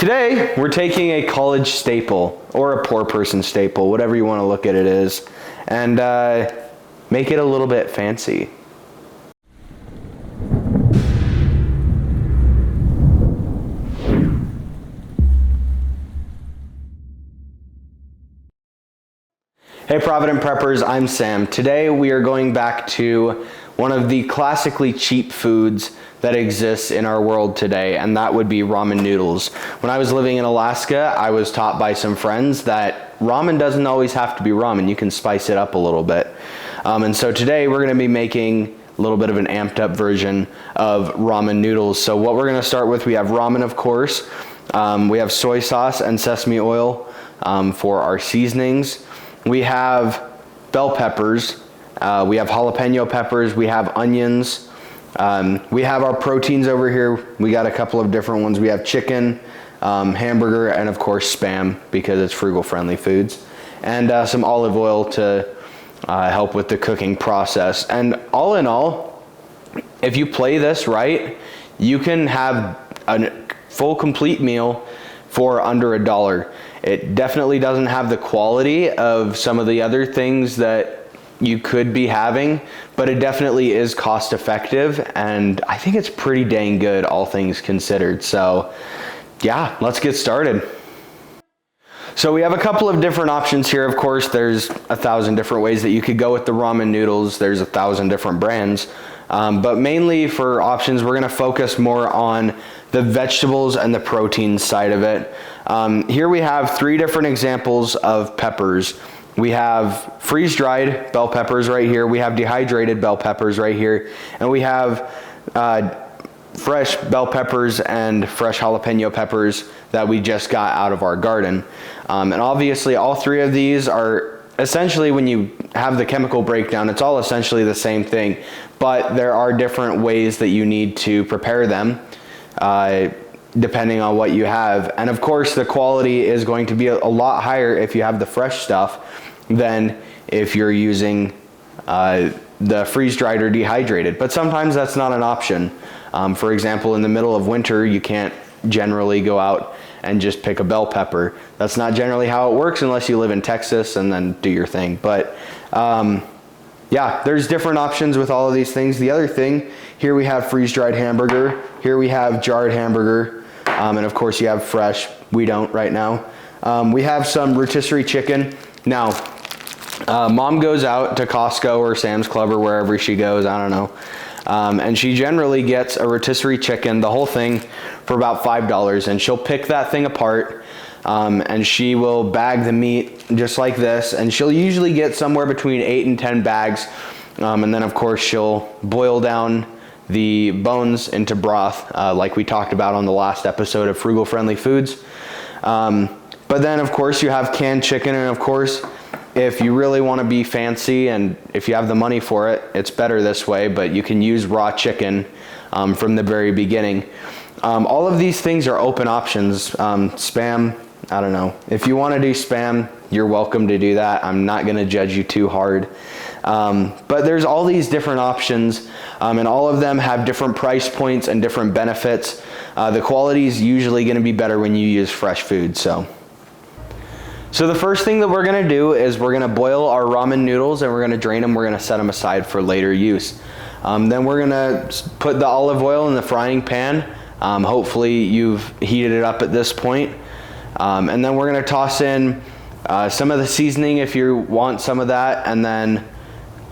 Today, we're taking a college staple, or a poor person staple, whatever you want to look at it as, and make it a little bit fancy. Hey Provident Preppers, I'm Sam. Today we are going back to one of the classically cheap foods that exists in our world today, and that would be ramen noodles. When I was living in Alaska, I was taught by some friends that ramen doesn't always have to be ramen. You can spice it up a little bit. And so today we're gonna be making a little bit of an amped up version of ramen noodles. So what we're gonna start with, we have ramen, of course. We have soy sauce and sesame oil for our seasonings. We have bell peppers, we have jalapeno peppers, we have onions, we have our proteins over here. We got a couple of different ones. We have chicken, hamburger, and of course Spam, because it's frugal friendly foods, and some olive oil to help with the cooking process. And all in all, if you play this right, you can have a full complete meal for under $1. It definitely doesn't have the quality of some of the other things that you could be having, but it definitely is cost effective, and I think it's pretty dang good, all things considered. So yeah, let's get started. So we have a couple of different options here. Of course, there's 1,000 different ways that you could go with the ramen noodles. There's 1,000 different brands. But mainly for options, we're gonna focus more on the vegetables and the protein side of it. Here we have 3 different examples of peppers. We have freeze-dried bell peppers right here. We have dehydrated bell peppers right here. And we have fresh bell peppers and fresh jalapeno peppers that we just got out of our garden. And obviously all 3 of these are essentially, when you have the chemical breakdown, it's all essentially the same thing, but there are different ways that you need to prepare them depending on what you have. And of course the quality is going to be a lot higher if you have the fresh stuff than if you're using the freeze-dried or dehydrated, but sometimes that's not an option. For example, in the middle of winter, you can't generally go out and just pick a bell pepper. That's not generally how it works unless you live in Texas and then do your thing. But yeah, there's different options with all of these things. The other thing, here we have freeze-dried hamburger, here we have jarred hamburger, and of course you have fresh. We don't right now. We have some rotisserie chicken. Now, mom goes out to Costco or Sam's Club or wherever she goes, I don't know. And she generally gets a rotisserie chicken, the whole thing, for about $5, and she'll pick that thing apart, and she will bag the meat just like this, and she'll usually get somewhere between 8 and 10 bags, and then of course she'll boil down the bones into broth, like we talked about on the last episode of Frugal Friendly Foods. But then of course you have canned chicken, and of course if you really want to be fancy and if you have the money for it, it's better this way, but you can use raw chicken from the very beginning. All of these things are open options. Spam, I don't know. If you want to do Spam, you're welcome to do that. I'm not going to judge you too hard. But there's all these different options, and all of them have different price points and different benefits. The quality is usually going to be better when you use fresh food. So the first thing that we're gonna do is we're gonna boil our ramen noodles, and we're gonna drain them. We're gonna set them aside for later use. Then we're gonna put the olive oil in the frying pan. Hopefully you've heated it up at this point. And then we're gonna toss in some of the seasoning if you want some of that, and then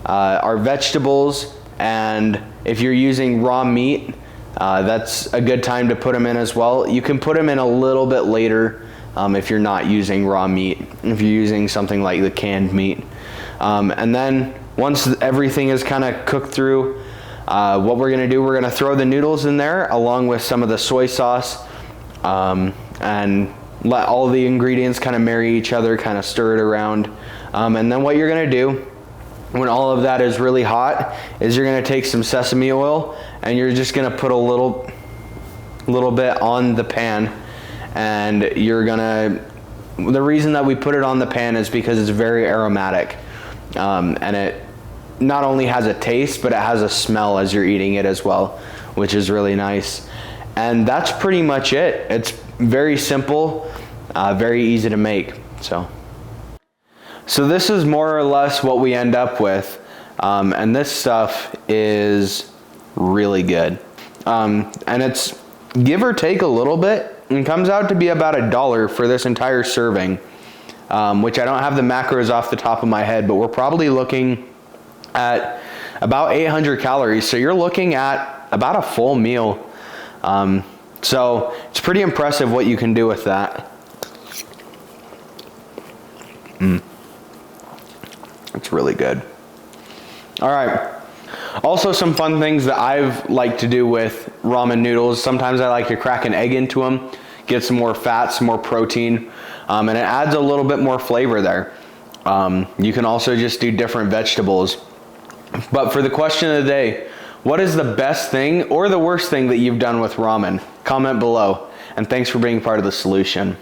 our vegetables, and if you're using raw meat, that's a good time to put them in as well. You can put them in a little bit later if you're not using raw meat, if you're using something like the canned meat. And then once everything is kind of cooked through, what we're gonna do, we're gonna throw the noodles in there along with some of the soy sauce, and let all the ingredients kind of marry each other, kind of stir it around. And then what you're gonna do when all of that is really hot is you're gonna take some sesame oil, and you're just gonna put a little bit on the pan. And you're gonna, the reason that we put it on the pan is because it's very aromatic, and it not only has a taste, but it has a smell as you're eating it as well, which is really nice. And that's pretty much it. It's very simple, very easy to make. So this is more or less what we end up with. And this stuff is really good. And it's give or take a little bit, and comes out to be about $1 for this entire serving, which I don't have the macros off the top of my head, but we're probably looking at about 800 calories. So you're looking at about a full meal. So it's pretty impressive what you can do with that. It's really good. All right. Also, some fun things that I've liked to do with ramen noodles. Sometimes I like to crack an egg into them, get some more fat, some more protein, and it adds a little bit more flavor there. You can also just do different vegetables. But for the question of the day, what is the best thing or the worst thing that you've done with ramen? Comment below, and thanks for being part of the solution.